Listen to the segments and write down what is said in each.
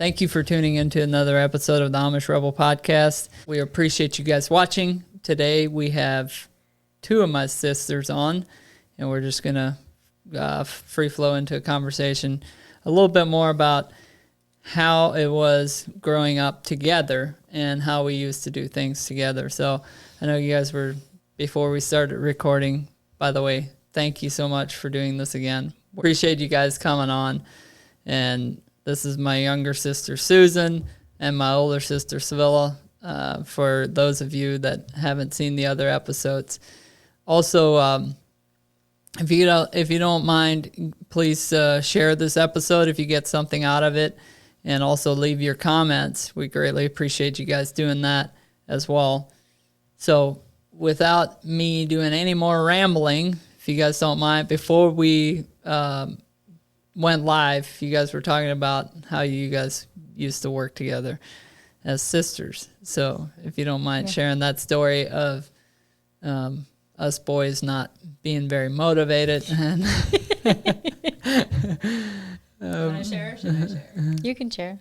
Thank you for tuning into another episode of the Amish Rebel Podcast. We appreciate you guys watching. Today we have two of my sisters on, and we're just going to free flow into a conversation a little bit more about how it was growing up together and how we used to do things together. So I know you guys were, before we started recording, by the way, thank you so much for doing this again. Appreciate you guys coming on. And this is my younger sister, Susan, and my older sister, Sevilla, for those of you that haven't seen the other episodes. Also, if you don't mind, please share this episode if you get something out of it, and also leave your comments. We greatly appreciate you guys doing that as well. So without me doing any more rambling, if you guys don't mind, before we went live, you guys were talking about how you guys used to work together as sisters. So if you don't mind sharing that story of us boys not being very motivated. And Can I share? Should I share? You can share.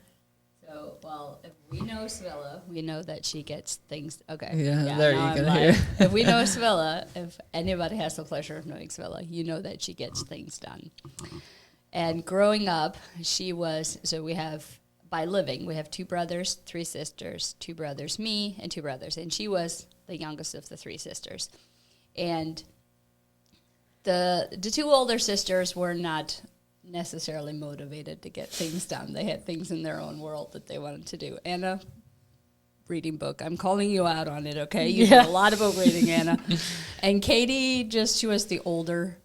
So, well, if we know Sevilla, we know that she gets things. Okay. Yeah, there you can hear. If we know Sevilla, if anybody has the pleasure of knowing Sevilla, you know that she gets things done. And growing up, she was, so we have, by living, we have two brothers, three sisters, two brothers, me, and two brothers. And she was the youngest of the three sisters. And the two older sisters were not necessarily motivated to get things done. They had things in their own world that they wanted to do. Anna, reading book. I'm calling you out on it, okay? You did a lot of book reading, Anna. And Katie, she was the older.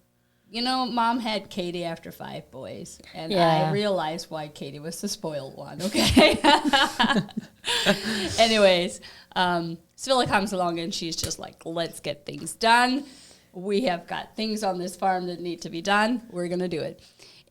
You know, Mom had Katie after 5 boys, and I realized why Katie was the spoiled one, okay? Anyways, Sevilla comes along, and she's just like, let's get things done. We have got things on this farm that need to be done. We're going to do it.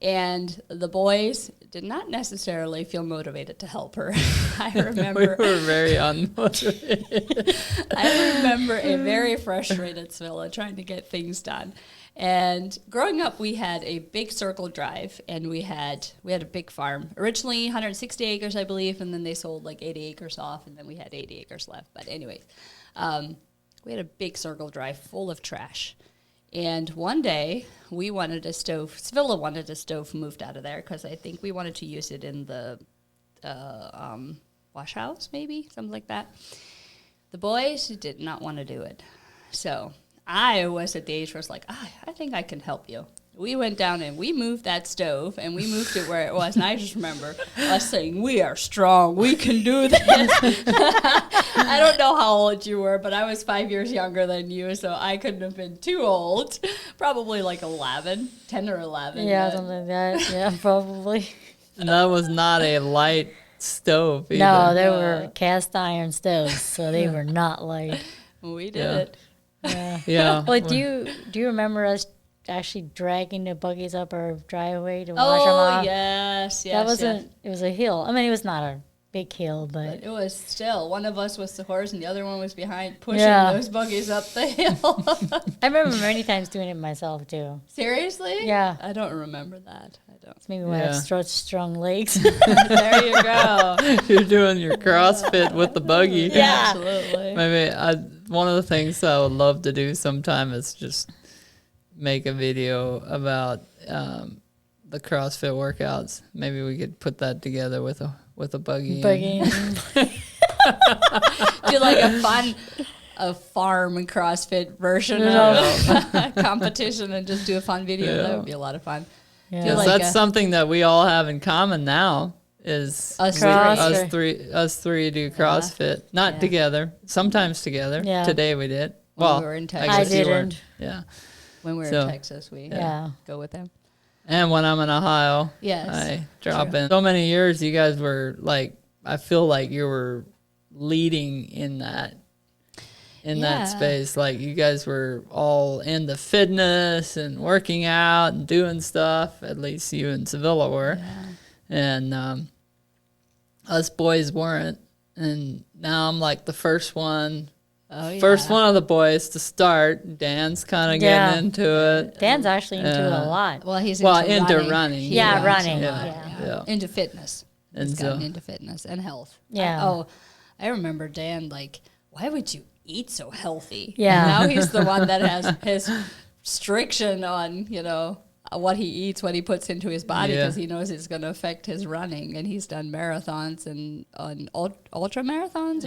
And the boys did not necessarily feel motivated to help her. I remember. We were very unmotivated. I remember a very frustrated Sevilla trying to get things done. And growing up, we had a big circle drive, and we had a big farm. Originally 160 acres, I believe, and then they sold like 80 acres off, and then we had 80 acres left. But anyways, we had a big circle drive full of trash. And one day, we wanted a stove. Sevilla wanted a stove moved out of there because I think we wanted to use it in the wash house, maybe, something like that. The boys did not want to do it. So I was at the age where I was like, I think I can help you. We went down and we moved that stove, and we moved it where it was. And I just remember us saying, we are strong. We can do this. I don't know how old you were, but I was 5 years younger than you, so I couldn't have been too old. Probably like 10 or 11. Yeah, something like that. Yeah, probably. And that was not a light stove either. No, they were cast iron stoves, so they were not light. We did it. Yeah. Yeah. Well, do you remember us actually dragging the buggies up our driveway to wash them off? Oh, yes. That wasn't. It was a hill. I mean, it was not a big hill, but it was still. One of us was the horse, and the other one was behind pushing those buggies up the hill. I remember many times doing it myself too. Seriously? Yeah. I don't remember that. I don't. It's maybe when I have strong legs. There you go. You're doing your CrossFit with the buggy. Yeah. Absolutely. Maybe one of the things I would love to do sometime is just make a video about the CrossFit workouts. Maybe we could put that together with a buggy. Do like a farm and CrossFit version of competition and just do a fun video. Yeah. That would be a lot of fun. Yeah. That's something that we all have in common now. Is Us three do CrossFit, not together, sometimes together. Yeah. Today we did. When we were in Texas. I guess you didn't. Yeah. When we were in Texas, we go with them. And when I'm in Ohio, Yes. I drop in. So many years, you guys were like, I feel like you were leading in that space. Like you guys were all into fitness and working out and doing stuff. At least you and Sevilla were. Yeah. And us boys weren't. And now I'm like the first one. Oh, yeah. First one of the boys to start. Dan's kind of getting into it. Dan's actually into it a lot. Well, he's Into into running. running. Yeah, He running. runs a lot, Yeah. Into fitness. And has so, gotten into fitness and health. Yeah. I remember Dan, like, why would you eat so healthy? Yeah. And now he's the one that has his restriction on, what he eats, what he puts into his body, because he knows it's going to affect his running. And he's done marathons and on ultra marathons.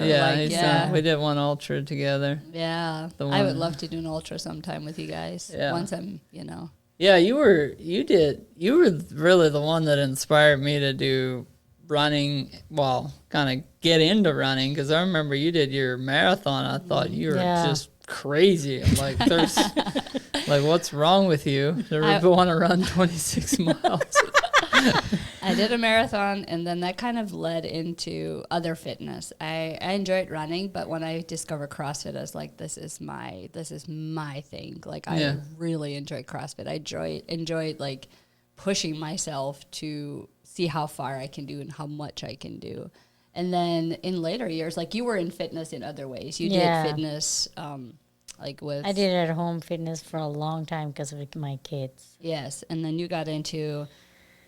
We did one ultra together. Yeah. I would love to do an ultra sometime with you guys. Yeah. Once I'm, Yeah, you were really the one that inspired me to do running, kind of get into running, because I remember you did your marathon. I thought you were just crazy. I'm like, there's like, what's wrong with you to want to run 26 miles? I did a marathon, and then that kind of led into other fitness. I enjoyed running, but when I discovered CrossFit, I was like, this is my thing. Like, I really enjoyed CrossFit. I enjoyed like pushing myself to see how far I can do and how much I can do. And then in later years, like, you were in fitness in other ways. You did fitness, like with... I did at-home fitness for a long time because of my kids. Yes, and then you got into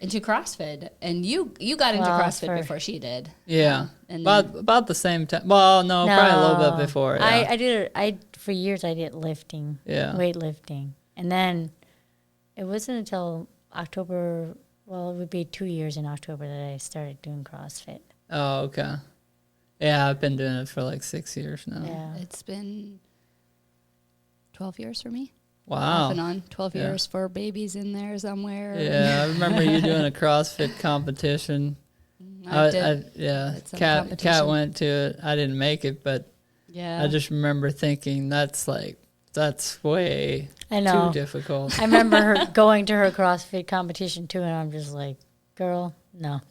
CrossFit, and you got into CrossFit before she did. Yeah, and about the same time. Well, no, probably a little bit before. Yeah. I did it. For years I did lifting, weightlifting, and then it wasn't until October. Well, it would be 2 years in October that I started doing CrossFit. Oh, okay. Yeah, I've been doing it for like 6 years now. Yeah, it's been 12 years for me. Wow. Off and on, 12 years, 4 babies in there somewhere. Yeah, I remember you doing a CrossFit competition. Kat went to it. I didn't make it, but I just remember thinking that's way too difficult. I remember her going to her CrossFit competition too, and I'm just like, girl, no.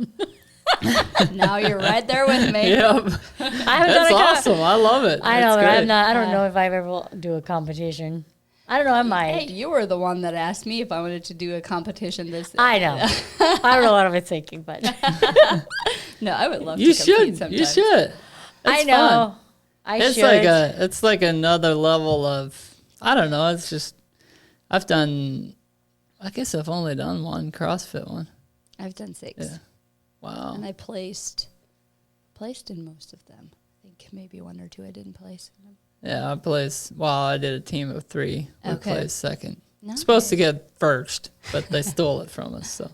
Now you're right there with me. Yep. That's awesome. I love it. I know, but I don't know if I ever do a competition. I don't know. I might. Hey, you were the one that asked me if I wanted to do a competition. I know. I don't know what I was thinking, but no, I would love to compete sometimes. You should. I know. Fun. It's like another level of, I don't know. It's just, I guess I've only done one CrossFit one. I've done 6. Yeah. Wow. And I placed in most of them. I think maybe 1 or 2 I didn't place in them. Yeah, I did a team of 3. We placed second. Nice. Supposed to get first, but they stole it from us, so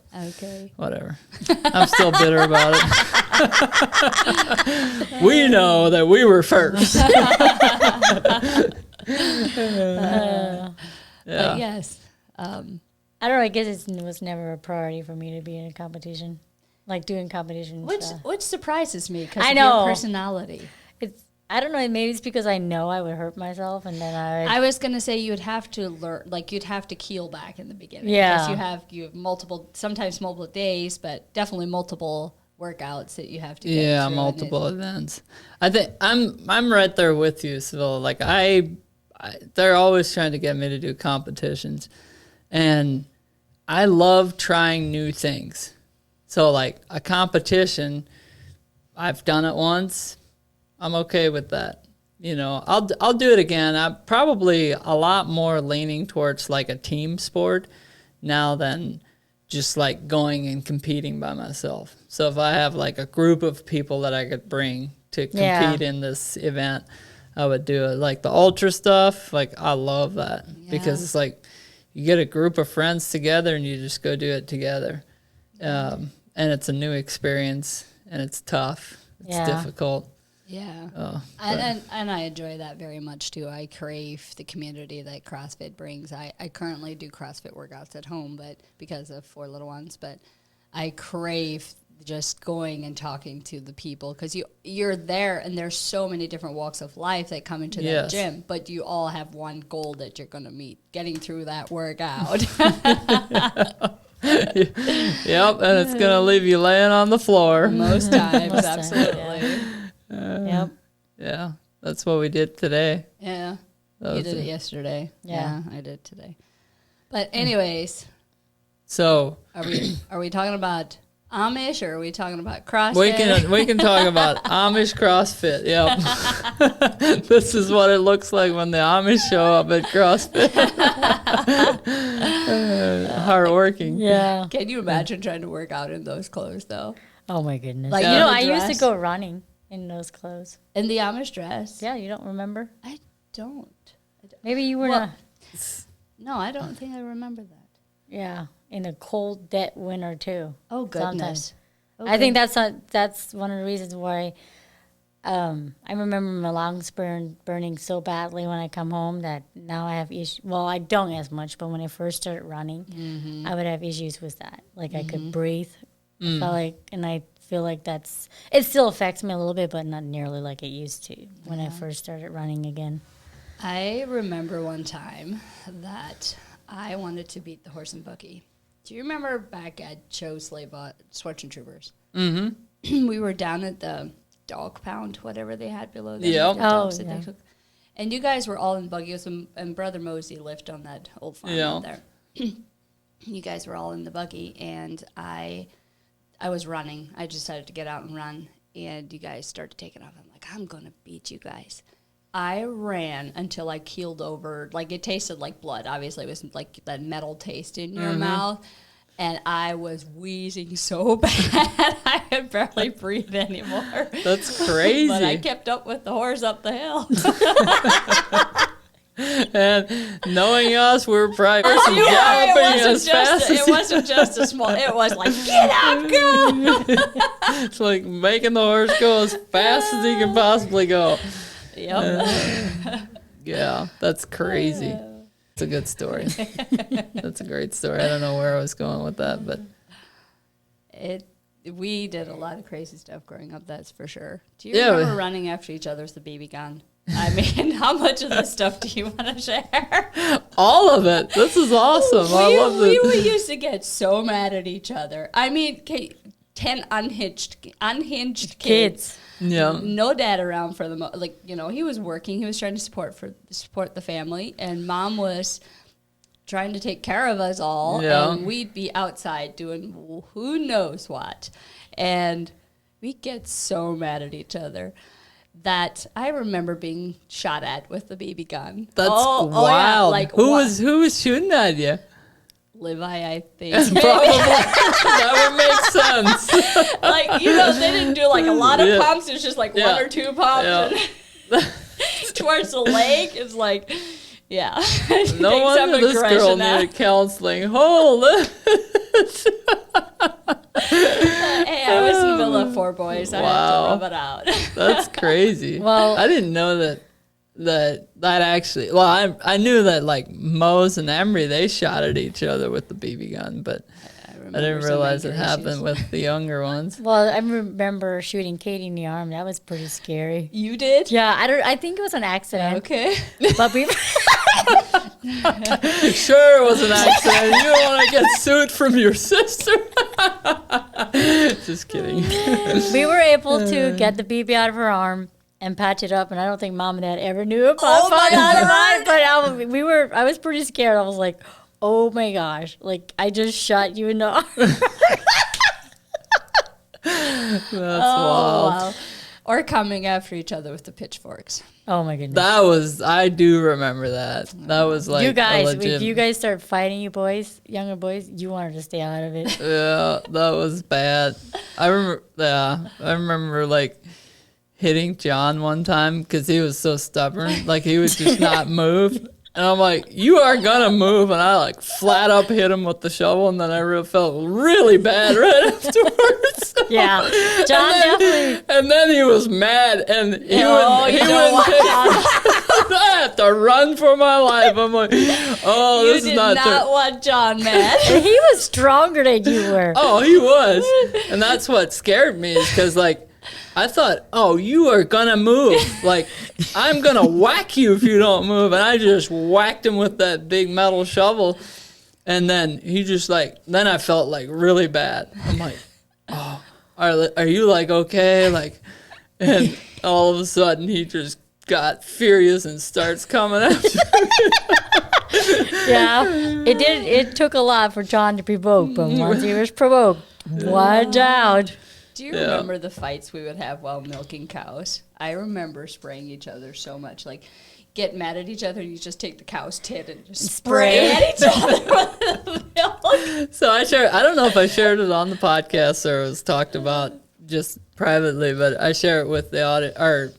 whatever. I'm still bitter about it. We know that we were first. But yes. I don't know, I guess it was never a priority for me to be in a competition. Like doing competitions. Which surprises me because of your personality. I don't know, maybe it's because I know I would hurt myself, and then I was going to say you'd have to learn, like you'd have to keel back in the beginning. Yeah. Because you have sometimes multiple days, but definitely multiple workouts that you have to get through. Yeah, multiple events. I think I'm right there with you, Sibilla. Like they're always trying to get me to do competitions, and I love trying new things. So like a competition, I've done it once. I'm okay with that. I'll do it again. I'm probably a lot more leaning towards like a team sport now than just like going and competing by myself. So if I have like a group of people that I could bring to compete in this event, I would do it. Like the ultra stuff, like I love that because it's like you get a group of friends together and you just go do it together. And it's a new experience and it's tough. It's difficult. Yeah. And I enjoy that very much too. I crave the community that CrossFit brings. I currently do CrossFit workouts at home, but because of 4 little ones, but I crave just going and talking to the people because you're there and there's so many different walks of life that come into that gym, but you all have one goal that you're going to meet, getting through that workout. Yep, and it's going to leave you laying on the floor. Most times, absolutely. Yep. Yeah, that's what we did today. Yeah, you did it yesterday. Yeah, I did today. But anyways, so are we talking about Amish or are we talking about CrossFit? We can talk about Amish CrossFit. Yep, this is what it looks like when the Amish show up at CrossFit. Hard working. Yeah. Can you imagine trying to work out in those clothes though? Oh my goodness! Like, I used to go running in those clothes. In the Amish dress. Yeah, you don't remember? I don't. Maybe you were not. No, I don't think I remember that. Yeah, in a cold, dead winter too. Oh goodness! Okay. I think that's one of the reasons why. I remember my lungs burning so badly when I come home that now I have issues. Well, I don't as much, but when I first started running, I would have issues with that. Like I could breathe. I felt like, and I feel like it still affects me a little bit, but not nearly like it used to when I first started running again. I remember one time that I wanted to beat the horse and buggy. Do you remember back at Cho's Sleigh Swartzen Troopers? Mm-hmm. We were down at the dog pound, whatever they had below there. Yeah. They took. And you guys were all in buggies, and Brother Mosey lived on that old farm out there. You guys were all in the buggy, and I was running. I decided to get out and run, and you guys started taking off. I'm like, I'm going to beat you guys. I ran until I keeled over. Like, it tasted like blood. Obviously, it was like that metal taste in your mouth. And I was wheezing so bad, I could barely breathe anymore. That's crazy. But I kept up with the horse up the hill. And knowing us, we're probably galloping as fast as it wasn't just a small. It was like, get out, go! It's like making the horse go as fast as he can possibly go. Yep. Yeah, that's crazy. It's a good story. That's a great story. I don't know where I was going with that, but we did a lot of crazy stuff growing up, that's for sure. Do you remember running after each other with the BB gun? I mean, how much of this stuff do you want to share? All of it. This is awesome. I love it. We used to get so mad at each other. I mean, 10 unhinged kids. Yeah. No dad around for the he was working. He was trying to support the family, and mom was trying to take care of us all. Yeah. And we'd be outside doing who knows what, and we get so mad at each other that I remember being shot at with the BB gun. That's wild. Yeah. Like, who was shooting at you? Levi, I think. Probably. That would make sense. Like, they didn't do like a lot of pumps. It's just like one or two pumps. Yeah. Towards the leg, it's like, yeah. No wonder this girl needed counseling. Hold it. Hey, I was in the middle of 4 boys. I had to rub it out. That's crazy. Well, I didn't know that actually. Well, I knew that like Mose and Emery, they shot at each other with the BB gun, but I didn't realize it happened with the younger ones. Well, I remember shooting Katie in the arm. That was pretty scary. You did? Yeah, I think it was an accident. Okay, but we. Sure, it was an accident. You don't want to get sued from your sister. Just kidding. We were able to get the BB out of her arm and patch it up, and I don't think Mom and Dad ever knew about it. But I was pretty scared. I was like, oh my gosh, like I just shot you in the arm. That's wild. Wow. Or coming after each other with the pitchforks. Oh my goodness. I do remember that. That was like if you guys start fighting, younger boys, you wanted to stay out of it. Yeah, that was bad. I remember like hitting John one time because he was so stubborn. Like he would just not move. And I'm like, you are gonna move, and I like flat up hit him with the shovel, and then I felt really bad right afterwards. Yeah, John definitely. And then he was mad, and he wouldn't take. I had to run for my life. I'm like, oh, this is not. You did not want John mad. He was stronger than you were. Oh, he was, and that's what scared me is because like. I thought, oh, you are going to move. Like, I'm going to whack you if you don't move. And I just whacked him with that big metal shovel. And then he just like, then I felt like really bad. I'm like, oh, are you like okay? Like, and all of a sudden he just got furious and starts coming after me. Yeah, it took a lot for John to provoke, but once he was provoked, watch out. Do you remember the fights we would have while milking cows? I remember spraying each other so much. Like, get mad at each other, and you just take the cow's tit and just spray at each other with milk. So I don't know if I shared it on the podcast or it was talked about just privately, but I share it with the audience. Or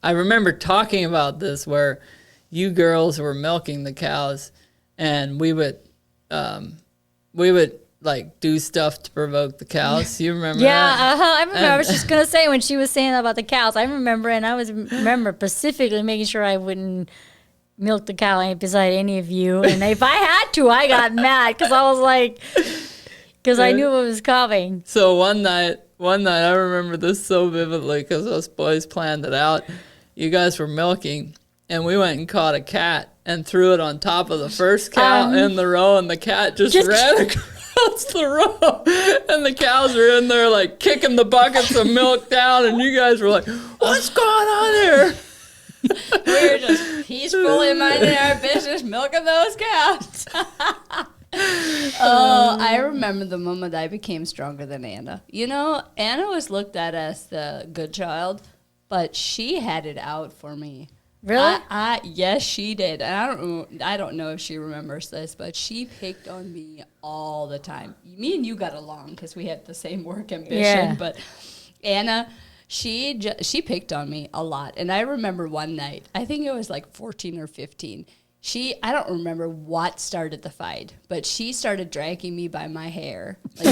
I remember talking about this where you girls were milking the cows, and we would like do stuff to provoke the cows. You remember that? I remember. I was just gonna say when she was saying about the cows. I remember, and I remember specifically making sure I wouldn't milk the cow beside any of you. And if I had to, I got mad because I was like, because I knew it was coming. So one night I remember this so vividly because us boys planned it out. You guys were milking, and we went and caught a cat and threw it on top of the first cow in the row, and the cat just ran across the row, and the cows were in there like kicking the buckets of milk down, and you guys were like, "What's going on here?" We were just peacefully minding our business, milking those cows. Oh, I remember the moment I became stronger than Anna. You know, Anna was looked at as the good child, but she had it out for me. Really? Yes, she did. And I don't know if she remembers this, but she picked on me all the time. Me and you got along because we had the same work ambition. Yeah. But Anna, she picked on me a lot. And I remember one night, I think it was like 14 or 15. I don't remember what started the fight, but she started dragging me by my hair. Like,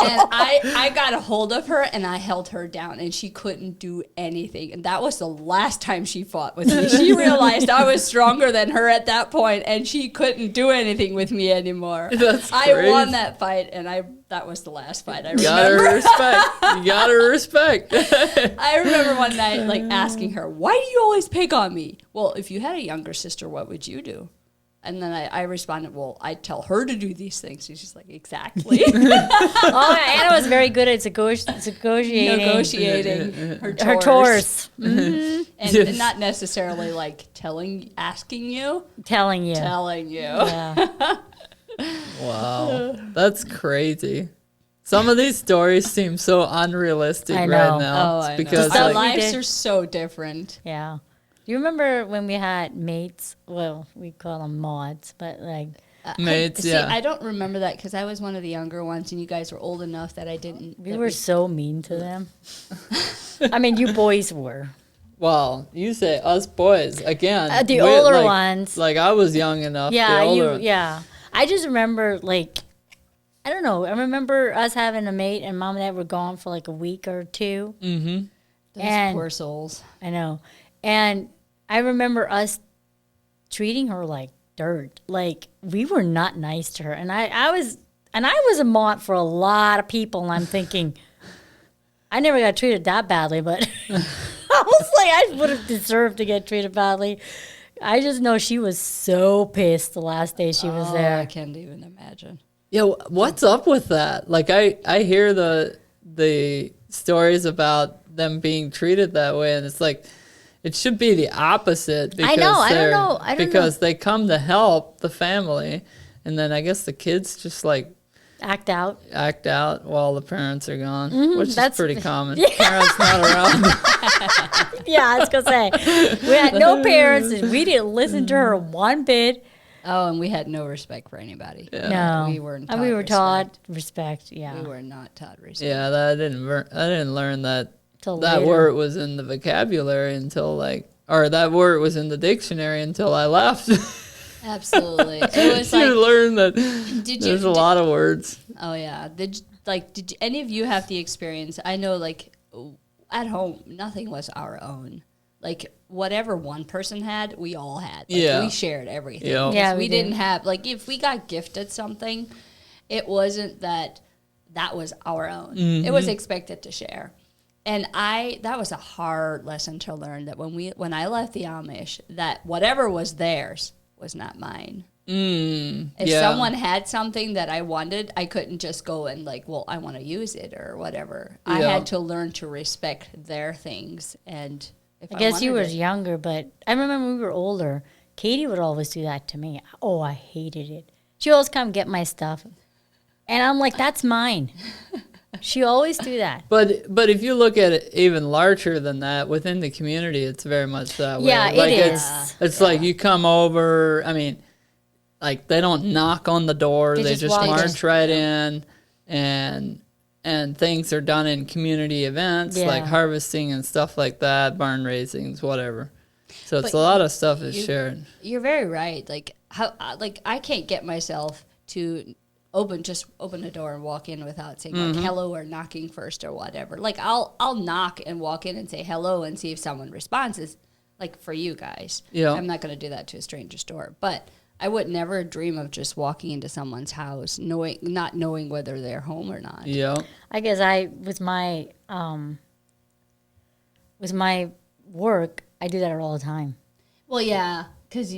and I got a hold of her and I held her down and she couldn't do anything. And that was the last time she fought with me. She realized I was stronger than her at that point and she couldn't do anything with me anymore. That's I crazy. won that fight and that was the last fight I remember. You gotta respect. I remember one night like asking her, why do you always pick on me? Well, if you had a younger sister, what would you do? And then I responded, well, I'd tell her to do these things. She's just like, exactly. Anna was very good at Negotiating her chores. Her chores. Mm-hmm. And not necessarily like asking you. Telling you. Yeah. Wow, that's crazy. Some of these stories seem so unrealistic I know. right now. Oh, I because know. Our like, lives are so different. Yeah. Do you remember when we had mates? Well, we call them mods, but like mates, See, yeah. I don't remember that because I was one of the younger ones, and you guys were old enough that I didn't. we were so mean to them. I mean, you boys were. Well, you say us boys again. The older ones. Like I was young enough. Yeah, yeah. I just remember like, I don't know. I remember us having a mate, and Mom and Dad were gone for like a week or two. Mm-hmm. Those poor souls. I know, and I remember us treating her like dirt. Like we were not nice to her, and I was a mod for a lot of people, and I'm thinking, I never got treated that badly, but I was like, I would have deserved to get treated badly. I just know she was so pissed the last day she was there. I can't even imagine. Yeah, what's up with that? Like I hear the stories about them being treated that way, and it's like it should be the opposite. Because I know. I don't know. Because they come to help the family, and then I guess the kids just like act out while the parents are gone, which is pretty common. Yeah. Parents not around. Yeah, I was gonna say we had no parents, and we didn't listen to her one bit. Oh, and we had no respect for anybody. Yeah. No, we weren't. and we were taught respect. Yeah, we were not taught respect. Yeah, I didn't learn that Till that later. word was in the vocabulary until or that word was in the dictionary until I left. Absolutely, it was You learn that there's a lot of words. Oh yeah, did any of you have the experience? I know, like at home, nothing was our own. Like whatever one person had, we all had. Like, we shared everything. Yeah. Yeah, we did. didn't have like if we got gifted something, it wasn't that was our own. It was expected to share. And that was a hard lesson to learn, that when I left the Amish, that whatever was theirs was not mine. If someone had something that I wanted, I couldn't just go and like, well, I want to use it or whatever. I had to learn to respect their things. And if I guess you were wanted it- younger, but I remember when we were older, Katie would always do that to me. Oh, I hated it. She always come get my stuff. And I'm like, that's mine. She always do that. But if you look at it even larger than that, within the community, it's very much that way. Yeah, like it is. It's like you come over. I mean, like they don't knock on the door; they just walk in. march right in, and things are done in community events like Yeah. harvesting and stuff like that, barn raisings, whatever. So it's But a lot of stuff is you- shared. You're very right. Like how, like I can't get myself to open a door and walk in without saying like hello or knocking first or whatever. Like I'll knock and walk in and say hello and see if someone responds. Is like for you guys. Yeah. I'm not going to do that to a stranger's door, but I would never dream of just walking into someone's house not knowing whether they're home or not. Yeah. I guess with my work, I do that all the time. Well, yeah, because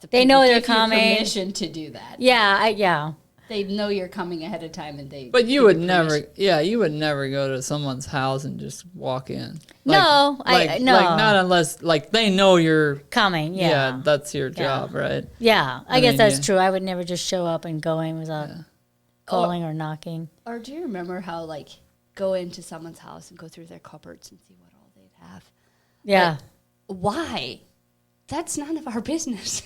They know they're give you coming. permission to do that. Yeah. They know you're coming ahead of time, and But you would permission. you would never go to someone's house and just walk in. No, no. Like not unless like they know you're. Coming, yeah. That's your job, right? Yeah, I I guess mean, that's yeah. true. I would never just show up and go in without calling or knocking. Or do you remember how like go into someone's house and go through their cupboards and see what all they'd have? Yeah. Why? That's none of our business.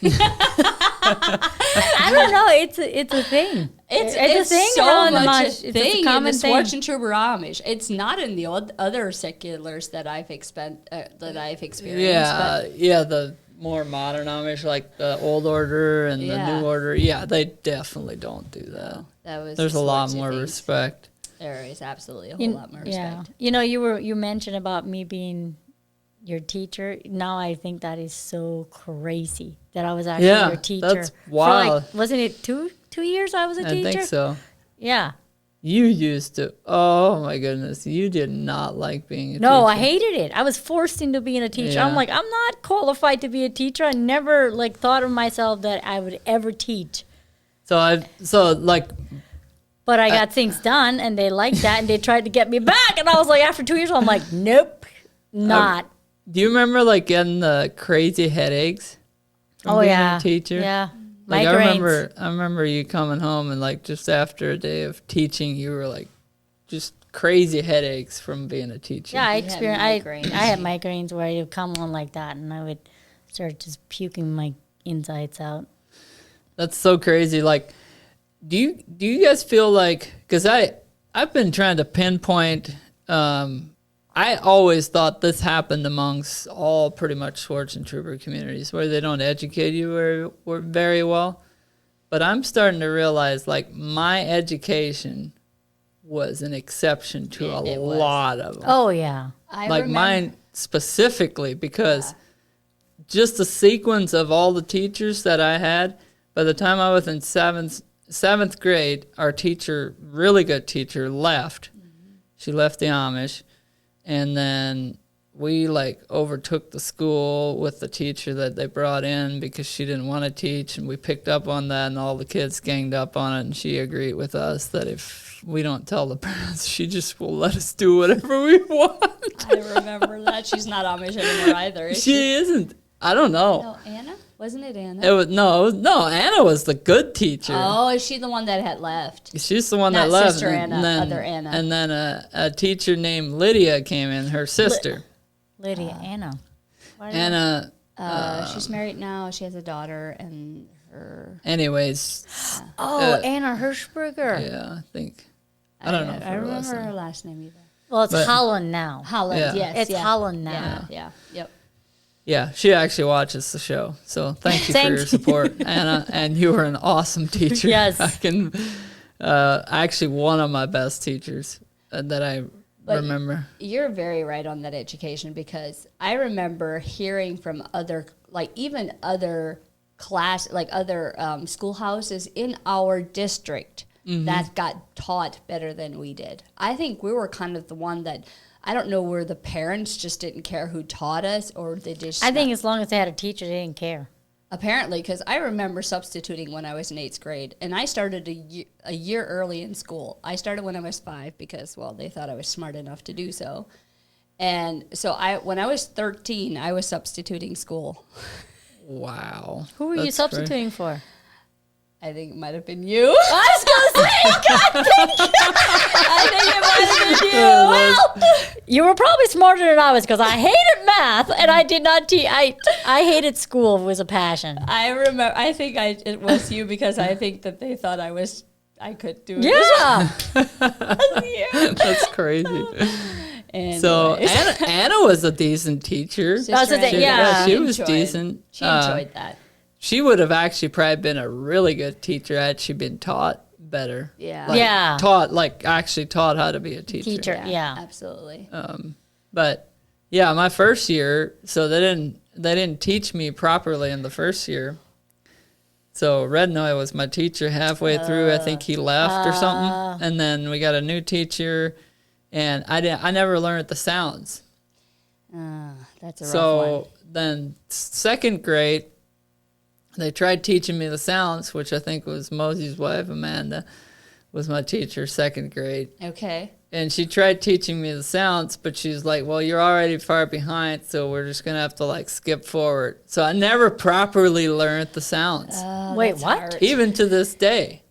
I don't know. It's a thing. It's a thing so around the much Amish. a It's a thing in common the thing. Swartz and Truber Amish. It's not in the other seculars that I've experienced. Yeah, the more modern Amish, like the old order and the Yeah. new order. Yeah, they definitely don't do that. But that was There's the a lot Swartzy more things. respect. There is absolutely a whole lot more respect. Yeah. You mentioned about me being your teacher. Now I think that is so crazy that I was actually Yeah, your teacher. that's For wild. wasn't it two years I was a I teacher? think so. Yeah. You used to. Oh my goodness, you did not like being a teacher. No, I hated it. I was forced into being a teacher. Yeah. I'm like, I'm not qualified to be a teacher. I never like thought of myself that I would ever teach. But I got things done, and they liked that, and they tried to get me back. And I was like, after 2 years, I'm like, nope, not. Do you remember like getting the crazy headaches? From being a teacher. Yeah. Like Migraines. I remember you coming home and like just after a day of teaching, you were like just crazy headaches from being a teacher. Yeah, I You had experienced. migraines. I had migraines where it would come on like that, and I would start just puking my insides out. That's so crazy. Like, do you guys feel like? Because I've been trying to pinpoint. I always thought this happened amongst all pretty much Swartz and Trooper communities where they don't educate you very well. But I'm starting to realize like my education was an exception to a It was. lot of them. Oh yeah. I Like remember, mine specifically because just the sequence of all the teachers that I had, by the time I was in seventh grade, our teacher, really good teacher, left. She left the Amish. And then we like overtook the school with the teacher that they brought in because she didn't want to teach, and we picked up on that, and all the kids ganged up on it, and she agreed with us that if we don't tell the parents, she just will let us do whatever we want. I remember that. She's not Amish anymore either. Is she? She isn't. I don't know. No, Anna? Wasn't it Anna? It was no. Anna was the good teacher. Oh, is she the one that had left? She's the one Not that left. Sister Anna, other Anna. And then a teacher named Lydia came in, her sister. Lydia, Anna. Why did Anna. She's married now. She has a daughter and her. Anyways, Anna Hirschberger. yeah, I think. I don't know. If I her remember last name. her last name either. Well, it's But- Holland now. Holland, Yeah. yes. It's yeah. Holland now. Yeah, yep. Yeah, she actually watches the show. So thank you for Thank your you. support, Anna. And you were an awesome teacher. Yes. I can. Actually, one of my best teachers that I But- remember. You're very right on that education because I remember hearing from other, like even other schoolhouses in our district that got taught better than we did. I think we were kind of the one that, I don't know where the parents just didn't care who taught us or they just. I think as long as they had a teacher, they didn't care. Apparently, because I remember substituting when I was in 8th grade, and I started a year early in school. I started when I was 5 because, well, they thought I was smart enough to do so. And so when I was 13, I was substituting school. Wow. Who were you That's great. substituting for? I think it might have been you. I was gonna say, God, I think it might have been you. well, you were probably smarter than I was because I hated math and I did not teach. I hated school with a passion. I remember. I think it was you because I think that they thought I could do it. Yeah. That's crazy. So Anyways. Anna was a decent teacher. Sister Anna. Yeah. She was enjoyed- decent. She enjoyed that. She would have actually probably been a really good teacher had she been taught better. Yeah. Like, Yeah. Actually taught how to be a teacher. Teacher. Yeah. Absolutely. But yeah, my first year, so they didn't teach me properly in the first year. So Rednoy was my teacher halfway through. I think he left or something. And then we got a new teacher, and I never learned the sounds. That's a rough one. So then second grade, they tried teaching me the sounds, which I think was Mosey's wife, Amanda, was my teacher second grade. Okay. And she tried teaching me the sounds, but she's like, well, you're already far behind, so we're just going to have to, like, skip forward. So I never properly learned the sounds, Wait, That's what? hard. even to this day.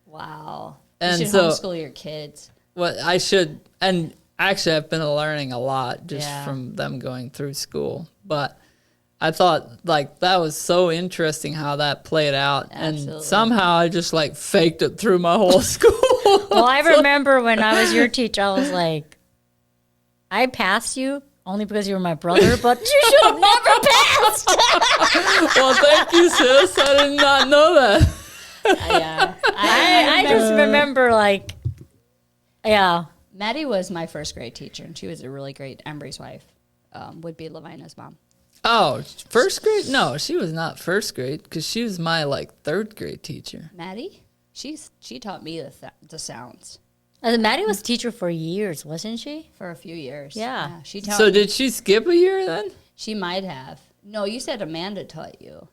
Wow. And you should so- homeschool your kids. What I should, and actually I've been learning a lot just Yeah. from them going through school. But I thought, like, that was so interesting how that played out. Absolutely. And somehow I just, like, faked it through my whole school. Well, I remember when I was your teacher, I was like, I passed you only because you were my brother, but you should have never passed. Well, thank you, sis. I did not know that. Yeah. I just remember, like, yeah. Maddie was my first grade teacher, and she was a really great Embry's wife. Would be Lavina's mom. Oh, first grade? No, she was not first grade because she was my, like, third grade teacher. Maddie, she taught me the sounds Maddie was a teacher for years, wasn't she? for a few years. Yeah. She taught. So me. did she skip a year then? She might have. No, you said Amanda taught you.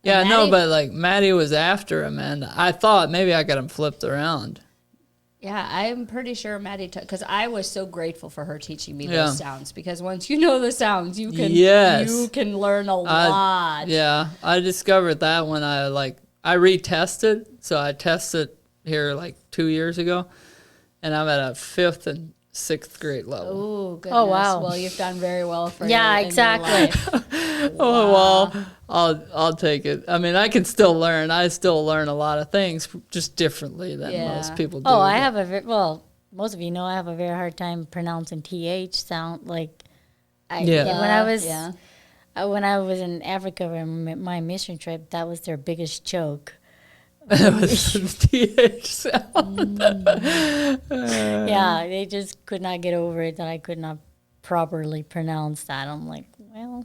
Yeah, And no, Maddie- but, like, Maddie was after Amanda. I thought maybe I got them flipped around. Yeah, I'm pretty sure Maddie taught, because I was so grateful for her teaching me Yeah. those sounds, because once you know the sounds, you can Yes. you can learn a lot. Yeah, I discovered that when I retested. So I tested here like 2 years ago, and I'm at a 5th and 6th grade level. Oh, goodness. Oh, wow. Well, you've done very well for Yeah, in your exactly. life. Oh well, I'll take it. I mean, I can still learn. I still learn a lot of things just differently than Yeah. most people do. Oh, I but- have most of you know I have a very hard time pronouncing TH sound. Like, Yeah. when I was Yeah. when I was in Africa on my mission trip, that was their biggest joke. That was the TH sound. Yeah, they just could not get over it that I could not properly pronounce that. I'm like, well,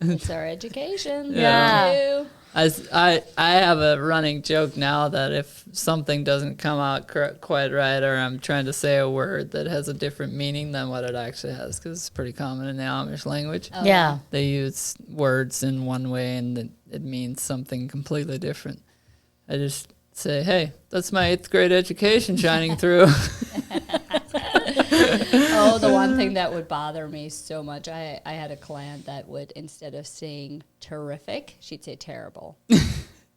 It's our education. Yeah. Thank you. I have a running joke now that if something doesn't come out quite right, or I'm trying to say a word that has a different meaning than what it actually has, because it's pretty common in the Amish language. Oh, yeah. They use words in one way and it means something completely different. I just say, hey, that's my 8th grade education shining through. Oh, the one thing that would bother me so much, I had a client that would, instead of saying terrific, she'd say terrible.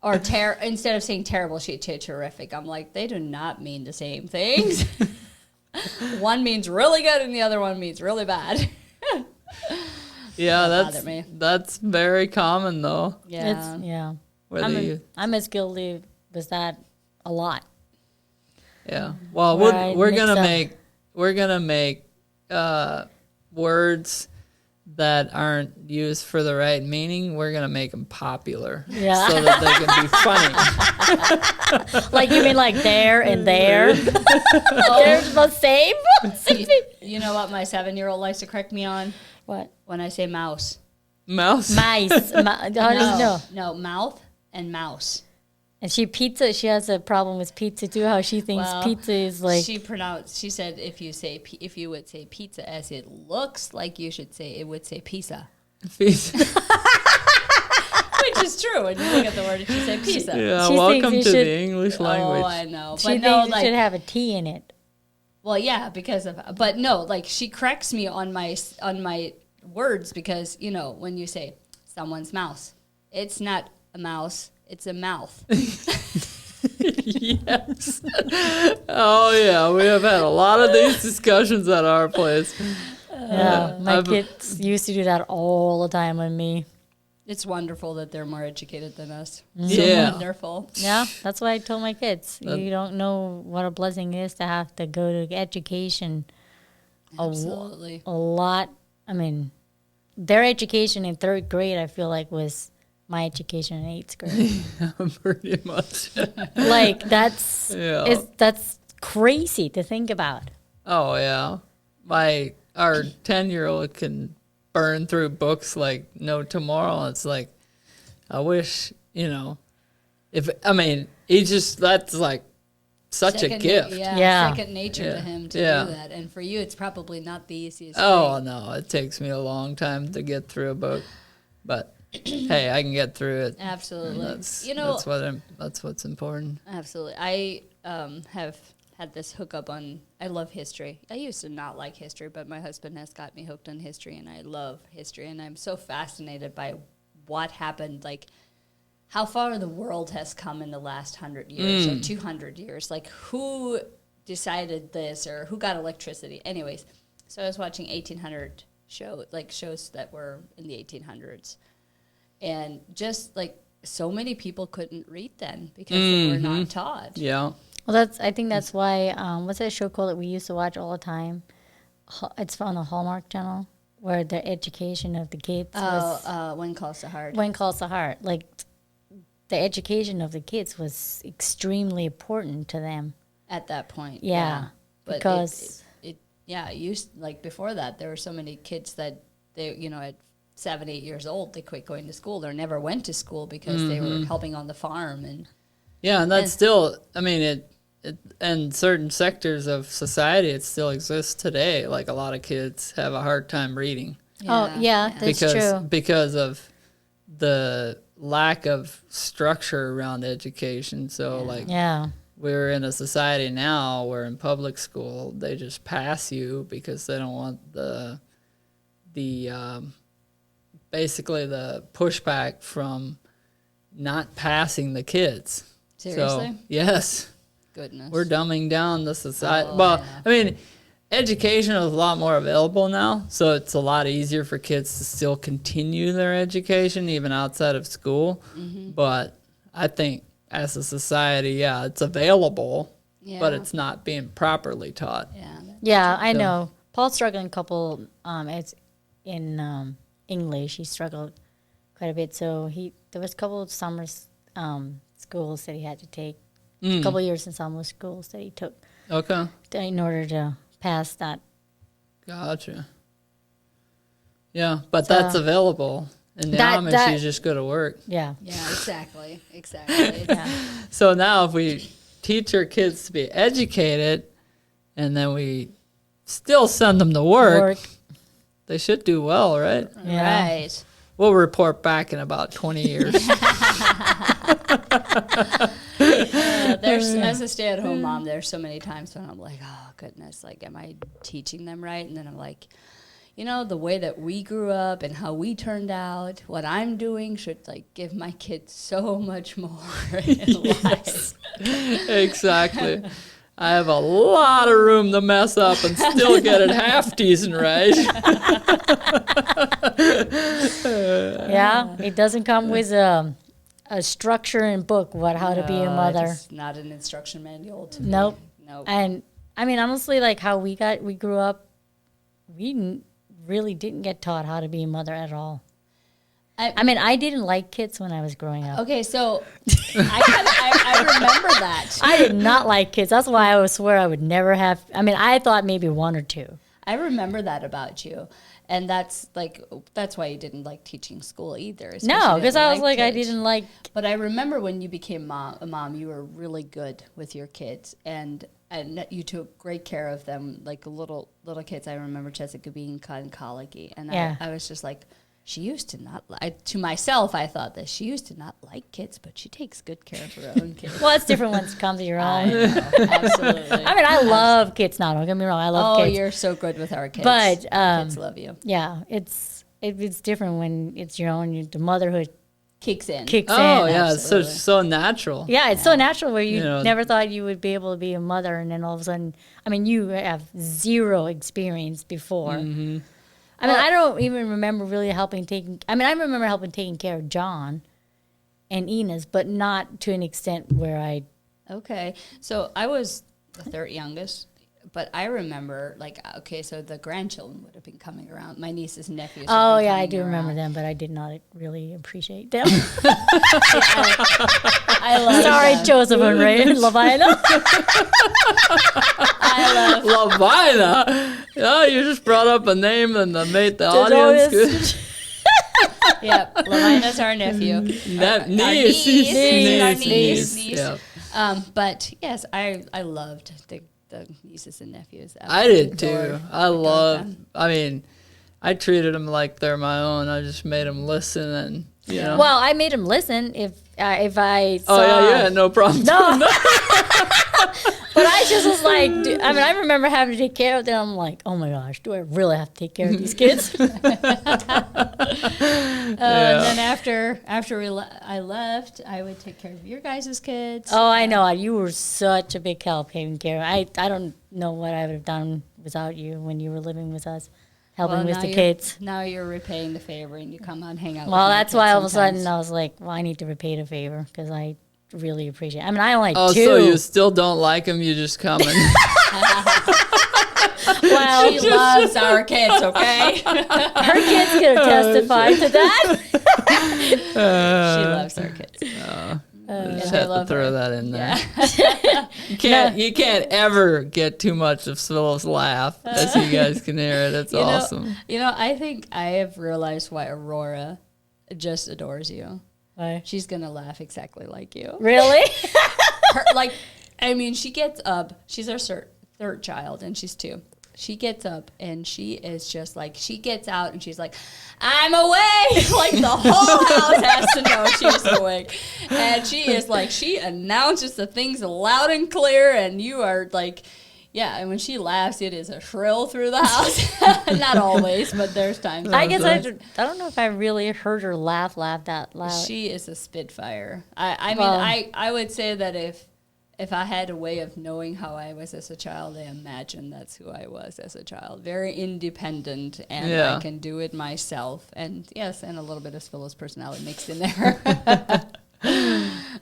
Or instead of saying terrible, she'd say terrific. I'm like, they do not mean the same things. One means really good and the other one means really bad. Yeah, That bothered me. that's very common though. Yeah. Yeah. Whether I'm as guilty as that a lot. Yeah. Well, Where I we're mix gonna up. make words that aren't used for the right meaning. We're gonna make them popular, Yeah. so that they can be funny. Like, you mean like there and there? They're the same? You know what my 7-year-old likes to correct me on? What? When I say mouse. Mouse. Mice. How does you know? No, mouth and mouse. And she has a problem with pizza too, how she thinks Well, pizza is like. She said if you would say pizza as it looks like you should say, it would say pizza. Feast. Which is true. When you look at the word, it should say pizza. Yeah. She Welcome thinks to you should- the English Oh, language. I know. she But no, thinks it should like, have a T in it. well, yeah, because of, but no, like she corrects me on my words because, you know, when you say someone's mouse, it's not a mouse, it's a mouth. Yes. Oh, yeah. We have had a lot of these discussions at our place. Yeah, my kids used to do that all the time with me. It's wonderful that they're more educated than us. Yeah. So wonderful. Yeah, that's what I told my kids. You don't know what a blessing it is to have to go to education. Absolutely. A lot. I mean, their education in 3rd grade, I feel like, was my education in 8th grade. Pretty much. Like, that's Yeah. that's crazy to think about. Oh, yeah. Our 10-year-old can burn through books like no tomorrow. It's like, I wish, that's like such a gift. Yeah. Second nature to him to do that. And for you, it's probably not the easiest Oh, thing. no, it takes me a long time to get through a book. But, hey, I can get through it. Absolutely. That's what's important. Absolutely. I have had this hookup on, I love history. I used to not like history, but my husband has got me hooked on history, and I love history. And I'm so fascinated by what happened, like how far the world has come in the last 100 years or 200 years. Like, who decided this or who got electricity? Anyways, so I was watching 1800 shows that were in the 1800s. And just, like, so many people couldn't read then because they were not taught. Yeah. Well, I think that's why, what's that show called that we used to watch all the time? It's on the Hallmark Channel, where the education of the kids was... When Calls to Heart. When Calls to Heart. Like, the education of the kids was extremely important to them. At that point. Yeah. But because... like, before that, there were so many kids that, they, at 7, 8 years old, they quit going to school or never went to school because they were helping on the farm. And yeah, and that's still, I mean, it in certain sectors of society, it still exists today. Like, a lot of kids have a hard time reading. That's true. Because of the lack of structure around education. So, we're in a society now where in public school, they just pass you because they don't want the basically the pushback from not passing the kids. Seriously? So, yes. Goodness. We're dumbing down the society. Oh, well, yeah. I mean, education is a lot more available now, so it's a lot easier for kids to still continue their education even outside of school. But I think as a society, it's available, but it's not being properly taught. Yeah, I know. Paul's struggling a couple, it's in English. He struggled quite a bit. So there was a couple of summer schools that he had to take. A couple of years in summer schools that he took. Okay. In order to pass that. Gotcha. Yeah, but that's available. In the Amish, you just go to work. Yeah. Yeah, exactly. So now if we teach our kids to be educated and then we still send them to work. They should do well, right? Yeah. Right. We'll report back in about 20 years. As a stay-at-home mom, there's so many times when I'm like, oh, goodness, like, am I teaching them right? And then I'm like, the way that we grew up and how we turned out, what I'm doing should, like, give my kids so much more in life. Exactly. I have a lot of room to mess up and still get it half decent right. Yeah, it doesn't come with a structure and book how to be a mother. It's not an instruction manual to me. Nope. And I mean, honestly, like how we grew up, we really didn't get taught how to be a mother at all. I mean, I didn't like kids when I was growing up. Okay, so I remember that. I did not like kids. That's why I would swear I would never have. I mean, I thought maybe one or two. I remember that about you. And that's why you didn't like teaching school either. No, because I was like, kids. I didn't like. But I remember when you became a mom, you were really good with your kids, and you took great care of them, like little kids. I remember Jessica being kind of colicky, and I was just like, she used to not like. To myself, I thought that she used to not like kids, but she takes good care of her own kids. Well, it's different when it comes to your own. Absolutely. I mean, I love kids now. Don't get me wrong. I love kids. Oh, you're so good with our kids. But kids love you. Yeah, it's different when it's your own. The motherhood kicks in. Oh, yeah. It's Absolutely. so natural. Yeah, it's so natural where you know. never thought you would be able to be a mother, and then all of a sudden, I mean, you have zero experience before. Mm-hmm. I mean, I don't even remember really I remember helping taking care of John and Enos, but not to an extent where I. Okay, so I was the third youngest, but I remember, so the grandchildren would have been coming around. My nieces and nephews. Oh, yeah, I do remember them, but I did not really appreciate them. I love Sorry, them. Joseph and Ray and Lavina. I love Lavina. Oh, you just brought up a name and made the audience. Yep, Lavina's our nephew. Niece. Our niece. Yeah. But yes, I loved the nieces and nephews. I did too. Adored I treated them like they're my own. I just made them listen and, you know. Well, I made him listen if I saw. Oh, yeah, you had no problem. No. But I just was like, I remember having to take care of them. I'm like, oh my gosh, do I really have to take care of these kids? And then after I left, I would take care of your guys' kids. Oh, I know. You were such a big help taking care of. I don't know what I would have done without you when you were living with us, helping with the kids. Now you're repaying the favor, and you come out and hang out. Well, with that's my why kids all of a sudden sometimes. I was like, well, I need to repay the favor because I really appreciate it. I mean, I only Oh, two. so you still don't like them? You just come and... Well, She loves our kids, okay? her kids could have testified to that. She loves our kids. just they had to love throw her. that in there. You can't ever get too much of Phil's laugh, as you guys can hear it. It's awesome. I think I have realized why Aurora just adores you. Why? She's gonna laugh exactly like you. Really? She gets up. She's our third child, and she's 2. She gets up, and she is just like, she gets out, and she's like, I'm awake! Like, the whole house has to know she's awake. And she is like, she announces the things loud and clear, and you are like, yeah, and when she laughs, it is a shrill through the house. Not always, but there's times. I guess I don't know if I really heard her laugh that loud. She is a spitfire. I would say that if I had a way of knowing how I was as a child, I imagine that's who I was as a child. Very independent, and I can do it myself. And yes, and a little bit of Phil's personality mixed in there.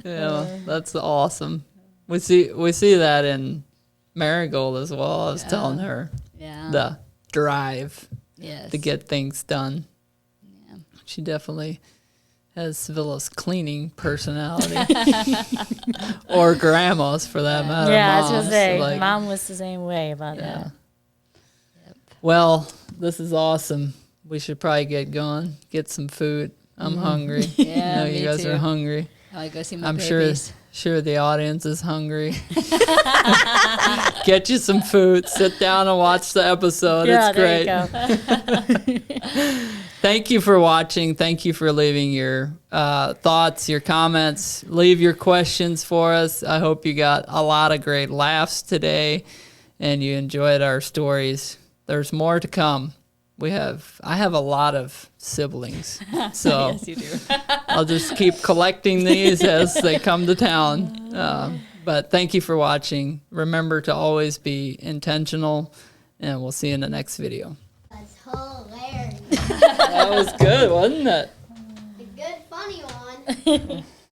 Yeah, that's awesome. We see that in Marigold as well. I was telling her the drive to get things done. Yeah. She definitely has Villa's cleaning personality. Or grandma's for that matter. Yeah, I was Mom's, gonna say, like, Mom was the same way about that. Well, this is awesome. We should probably get going, get some food. I'm hungry. Yeah, I know me you guys too. are hungry. I go see my I'm babies. sure the audience is hungry. Get you some food. Sit down and watch the episode. Yeah, it's great. there you go. Thank you for watching. Thank you for leaving your thoughts, your comments. Leave your questions for us. I hope you got a lot of great laughs today and you enjoyed our stories. There's more to come. I have a lot of siblings, so Yes, you do. I'll just keep collecting these as they come to town. But thank you for watching. Remember to always be intentional, and we'll see you in the next video. That's hilarious. That was good, wasn't it? A good funny one.